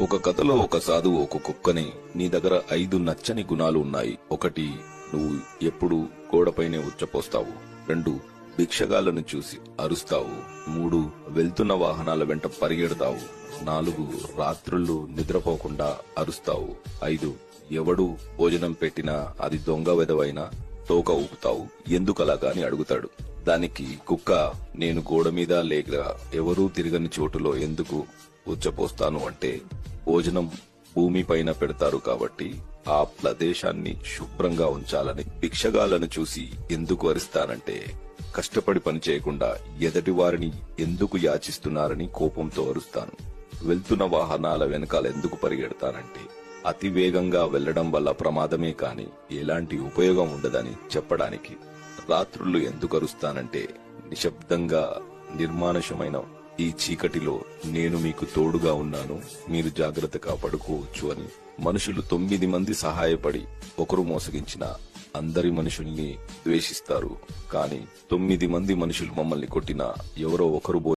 ఒక కథలో ఒక సాధువు ఒక కుక్కని, నీ దగ్గర 5 నచ్చని గుణాలు ఉన్నాయి. 1, నువ్వు ఎప్పుడు గోడపైనే ఉచ్చపోస్తావు. 2, భిక్షగాళ్లను చూసి అరుస్తావు. 3, వెళ్తున్న వాహనాల వెంట పరిగెడతావు. 4, రాత్రుళ్ళు నిద్రపోకుండా అరుస్తావు. 5, ఎవడు భోజనం పెట్టినా అది దొంగ వెదవైనా తోక ఊపుతావు. ఎందుకలాగా అని అడుగుతాడు. దానికి కుక్క, నేను గోడ మీద లేక ఎవరూ తిరగని చోటులో ఎందుకు ఉచ్చపోస్తాను అంటే, భోజనం భూమిపైన పెడతారు కాబట్టి ఆ ప్రదేశాన్ని శుభ్రంగా ఉంచాలని. భిక్షగాళ్లను చూసి ఎందుకు అరుస్తానంటే, కష్టపడి పని చేయకుండా ఎదటి వారిని ఎందుకు యాచిస్తున్నారని కోపంతో అరుస్తాను. వెళ్తున్న వాహనాల వెనకాల ఎందుకు పరిగెడతానంటే, అతి వేగంగా వెళ్లడం వల్ల ప్రమాదమే కాని ఎలాంటి ఉపయోగం ఉండదని చెప్పడానికి. రాత్రుళ్ళు ఎందుకు అరుస్తానంటే, నిశ్శబ్దంగా నిర్మానుషమైన ఈ చీకటిలో నేను మీకు తోడుగా ఉన్నాను, మీరు జాగ్రత్తగా పడుకోవచ్చు అని. మనుషులు 9 మంది సహాయపడి ఒకరు మోసగించిన అందరి మనుషుల్ని ద్వేషిస్తారు, కానీ 9 మంది మనుషులు మమ్మల్ని కొట్టినా ఎవరో ఒకరు